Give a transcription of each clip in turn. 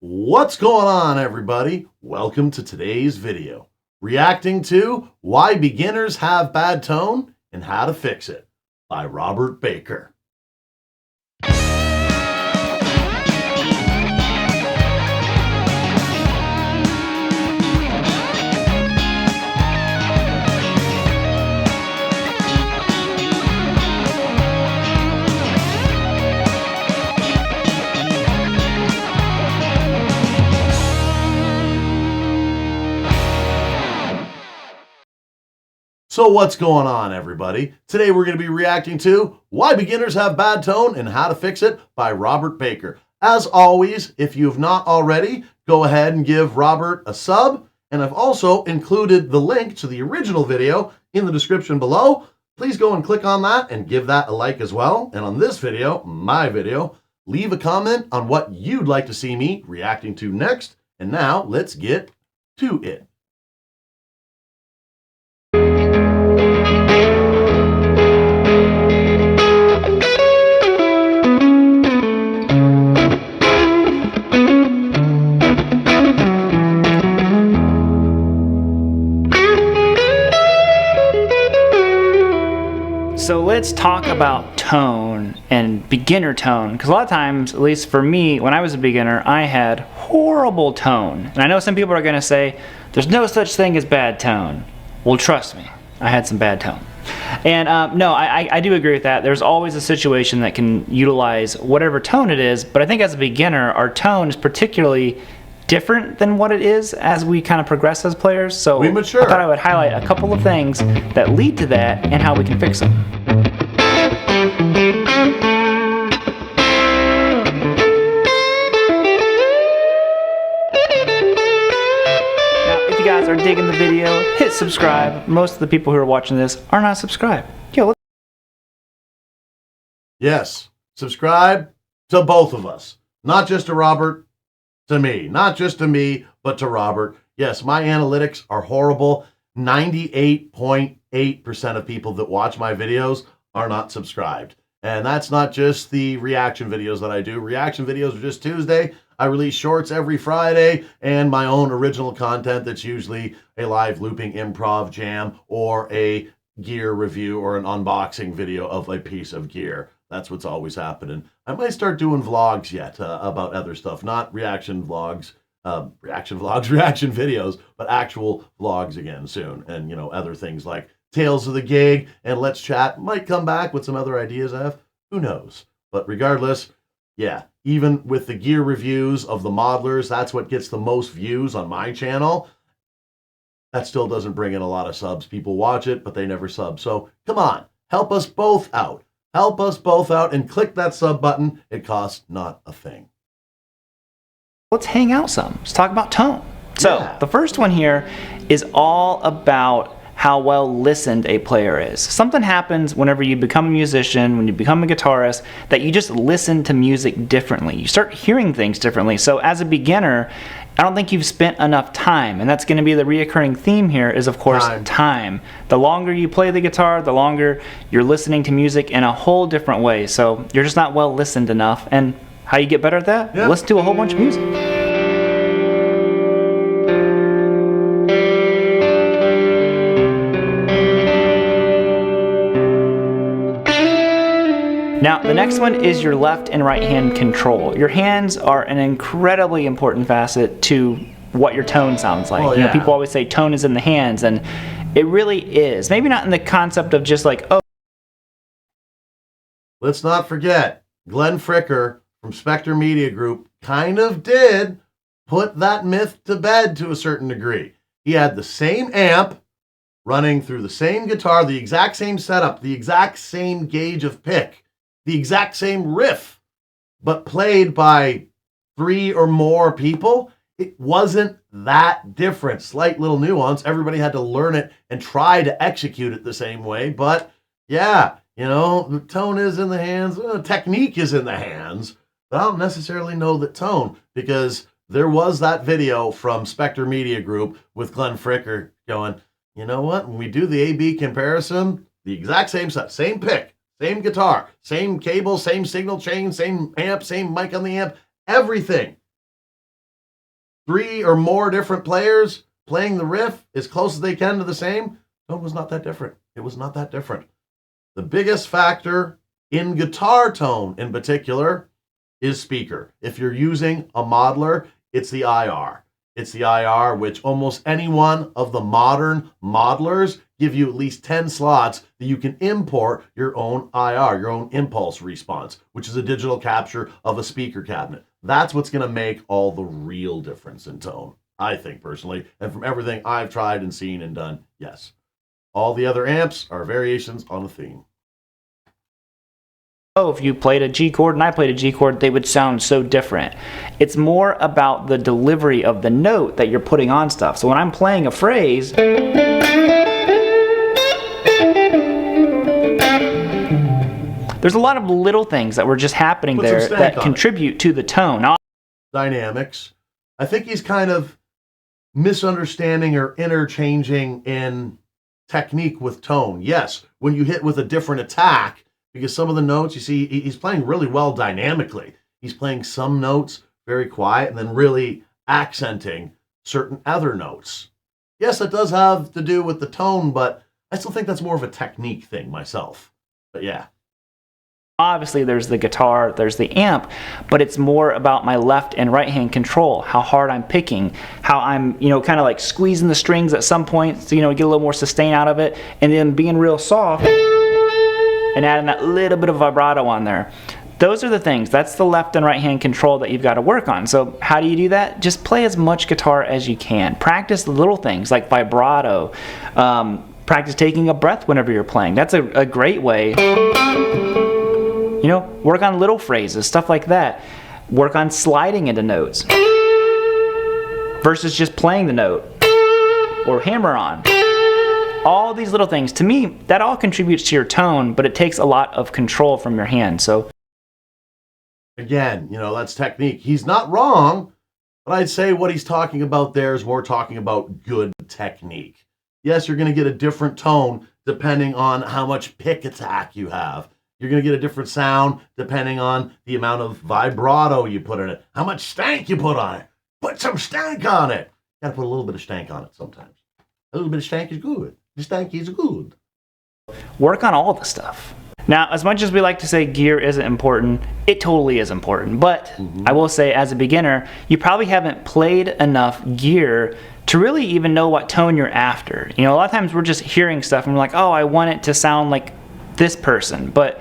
What's going on, everybody? Welcome to today's video, reacting to Why Beginners Have Bad Tone and How to Fix It by Robert Baker. So what's going on, everybody? Today we're going to be reacting to Why Beginners Have Bad Tone and How to Fix It by Robert Baker. As always, if you have not already, go ahead and give Robert a sub. And I've also included the link to the original video in the description below. Please go and click on that and give that a like as well. And on this video, my video, leave a comment on what you'd like to see me reacting to next. And now let's get to it. So let's talk about tone and beginner tone, because a lot of times, at least for me, when I was a beginner, I had horrible tone. And I know some people are going to say, there's no such thing as bad tone. Well, trust me, I had some bad tone. And no, I do agree with that. There's always a situation that can utilize whatever tone it is, but I think as a beginner, our tone is particularly different than what it is as we kind of progress as players. So we mature. I thought I would highlight a couple of things that lead to that and how we can fix them. Now, if you guys are digging the video, hit subscribe. Most of the people who are watching this are not subscribed. Yes, subscribe to both of us, not just to Robert, to me, not just to me, but to Robert. Yes, my analytics are horrible. 98.8% of people that watch my videos are not subscribed. And that's not just the reaction videos that I do. Reaction videos are just Tuesday. I release shorts every Friday and my own original content that's usually a live looping improv jam or a gear review or an unboxing video of a piece of gear. That's what's always happening. I might start doing vlogs yet about other stuff, not reaction vlogs, reaction videos, but actual vlogs again soon. And, you know, other things like Tales of the Gig and Let's Chat might come back with some other ideas I have. Who knows? But regardless, yeah, even with the gear reviews of the modelers, that's what gets the most views on my channel. That still doesn't bring in a lot of subs. People watch it, but they never sub. So come on, help us both out. Help us both out and click that sub button. It costs not a thing. Let's hang out some. Let's talk about tone. So the first one here is all about how well listened a player is. Something happens whenever you become a musician, when you become a guitarist, that you just listen to music differently. You start hearing things differently. So as a beginner, I don't think you've spent enough time, and that's going to be the reoccurring theme here is, of course, time. The longer you play the guitar, the longer you're listening to music in a whole different way. So you're just not well listened enough. And how you get better at that? Yeah. Listen to a whole bunch of music. Now, the next one is your left and right hand control. Your hands are an incredibly important facet to what your tone sounds like. Oh, You know, people always say tone is in the hands, and it really is. Maybe not in the concept of just like, oh. Let's not forget, Glenn Fricker from Spectre Media Group kind of did put that myth to bed to a certain degree. He had the same amp running through the same guitar, the exact same setup, the exact same gauge of pick, the exact same riff, but played by 3 or more people. It wasn't that different. Slight little nuance. Everybody had to learn it and try to execute it the same way. But yeah, you know, the tone is in the hands. Technique is in the hands. But I don't necessarily know the tone, because there was that video from Spectre Media Group with Glenn Fricker going, you know what? When we do the A-B comparison, the exact same set, same pick, same guitar, same cable, same signal chain, same amp, same mic on the amp, everything. 3 or more different players playing the riff as close as they can to the same, tone was not that different. It was not that different. The biggest factor in guitar tone in particular is speaker. If you're using a modeler, it's the IR. It's the IR, which almost any one of the modern modelers give you at least 10 slots that you can import your own IR, your own impulse response, which is a digital capture of a speaker cabinet. That's what's going to make all the real difference in tone, I think personally. And from everything I've tried and seen and done, yes. All the other amps are variations on a theme. Oh, if you played a G chord and I played a G chord, they would sound so different. It's more about the delivery of the note that you're putting on stuff. So when I'm playing a phrase, there's a lot of little things that were just happening there that contribute to the tone. Dynamics. I think he's kind of misunderstanding or interchanging in technique with tone. Yes, when you hit with a different attack, because some of the notes, you see, he's playing really well dynamically. He's playing some notes very quiet and then really accenting certain other notes. Yes, it does have to do with the tone, but I still think that's more of a technique thing myself. But yeah. Obviously, there's the guitar, there's the amp, but it's more about my left and right hand control, how hard I'm picking, how I'm, kind of like squeezing the strings at some point, so, get a little more sustain out of it, and then being real soft and adding that little bit of vibrato on there. Those are the things. That's the left and right hand control that you've got to work on. So how do you do that? Just play as much guitar as you can. Practice the little things like vibrato. Practice taking a breath whenever you're playing. That's a great way. Work on little phrases, stuff like that. Work on sliding into notes versus just playing the note or hammer on. All these little things, to me, that all contributes to your tone, but it takes a lot of control from your hand. So again, that's technique. He's not wrong, but I'd say what he's talking about there is more talking about good technique. Yes, you're going to get a different tone depending on how much pick attack you have. You're going to get a different sound depending on the amount of vibrato you put in it, how much stank you put on it. Put some stank on it. Got to put a little bit of stank on it sometimes. A little bit of stank is good. The stank is good. Work on all the stuff. Now, as much as we like to say gear isn't important, it totally is important. But I will say, as a beginner, you probably haven't played enough gear to really even know what tone you're after. A lot of times we're just hearing stuff and we're like, oh, I want it to sound like this person. But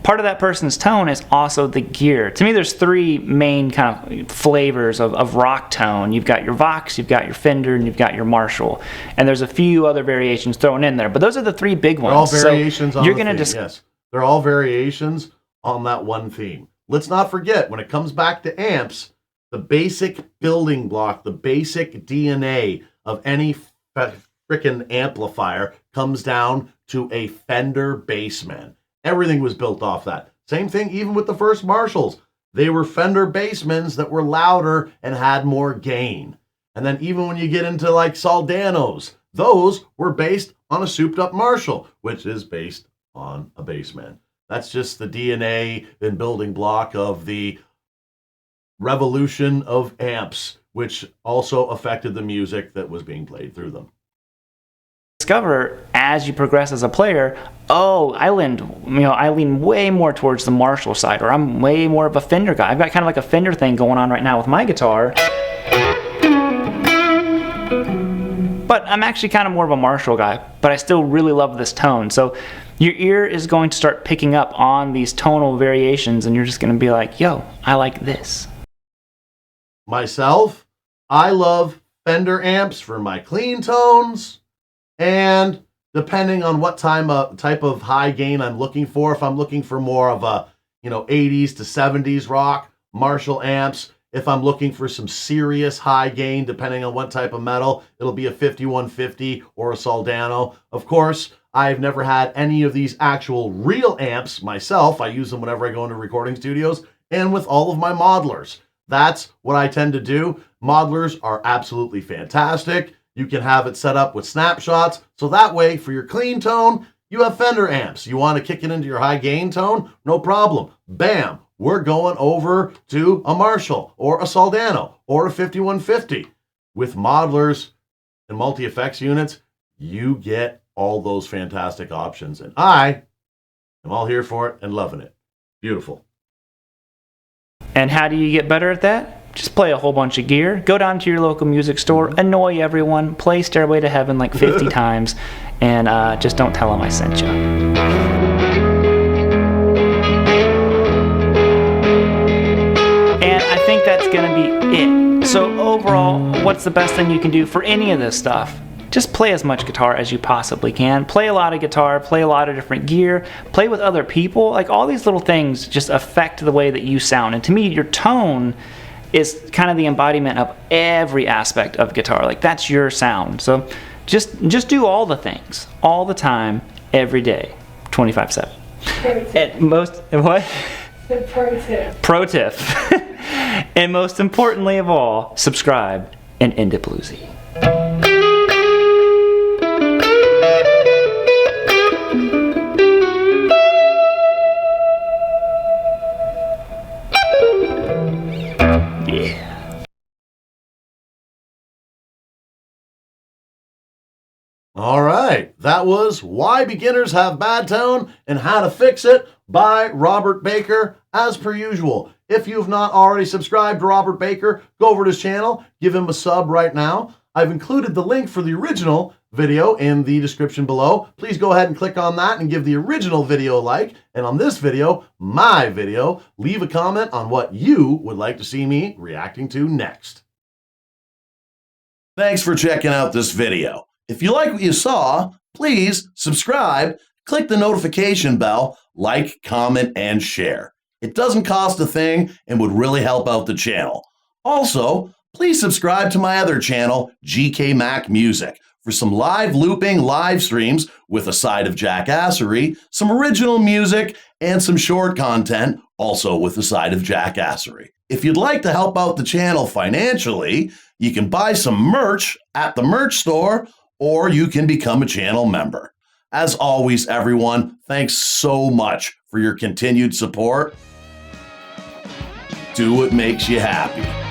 part of that person's tone is also the gear. To me, there's 3 main kind of flavors of rock tone. You've got your Vox, you've got your Fender, and you've got your Marshall. And there's a few other variations thrown in there, but those are the 3 big ones. They're all variations on the theme, yes. They're all variations on that one theme. Let's not forget, when it comes back to amps, the basic building block, the basic DNA of any frickin' amplifier comes down to a Fender Bassman. Everything was built off that. Same thing even with the first Marshalls. They were Fender Bassmans that were louder and had more gain. And then even when you get into like Soldanos, those were based on a souped up Marshall, which is based on a Bassman. That's just the DNA and building block of the revolution of amps, which also affected the music that was being played through them. Discover as you progress as a player, I lean way more towards the Marshall side, or I'm way more of a Fender guy. I've got kind of like a Fender thing going on right now with my guitar, but I'm actually kind of more of a Marshall guy, but I still really love this tone. So your ear is going to start picking up on these tonal variations, and you're just going to be like, yo, I like this. Myself, I love Fender amps for my clean tones. And depending on what type of high gain I'm looking for, if I'm looking for more of a 80s to 70s rock, Marshall amps. If I'm looking for some serious high gain, depending on what type of metal, it'll be a 5150 or a Soldano. Of course, I've never had any of these actual real amps myself. I use them whenever I go into recording studios and with all of my modelers. That's what I tend to do. Modelers are absolutely fantastic. You can have it set up with snapshots. So that way, for your clean tone, you have Fender amps. You want to kick it into your high gain tone? No problem. Bam. we're going over to a Marshall or a Soldano or a 5150. With modelers and multi-effects units, you get all those fantastic options. And I am all here for it and loving it. Beautiful. And how do you get better at that? Just play a whole bunch of gear, go down to your local music store, annoy everyone, play Stairway to Heaven like 50 times, and just don't tell them I sent you. And I think that's going to be it. So overall, what's the best thing you can do for any of this stuff? Just play as much guitar as you possibly can. Play a lot of guitar, play a lot of different gear, play with other people. Like, all these little things just affect the way that you sound. And to me, your tone is kind of the embodiment of every aspect of guitar. Like, that's your sound. So just do all the things, all the time, every day, 25/7. At most, what? Pro tip. Pro tip. And most importantly of all, subscribe and end it bluesy. Yeah. All right, that was Why Beginners Have Bad Tone and How to Fix It by Robert Baker. As per usual, if you've not already subscribed to Robert Baker, go over to his channel, give him a sub right now. I've included the link for the original video in the description below. Please go ahead and click on that and give the original video a like. And on this video, my video, leave a comment on what you would like to see me reacting to next. Thanks for checking out this video. If you like what you saw, please subscribe, click the notification bell, like, comment, and share. It doesn't cost a thing and would really help out the channel. Also, please subscribe to my other channel, GK Mac Music, for some live looping live streams with a side of jackassery, some original music, and some short content, also with a side of jackassery. If you'd like to help out the channel financially, you can buy some merch at the merch store, or you can become a channel member. As always, everyone, thanks so much for your continued support. Do what makes you happy.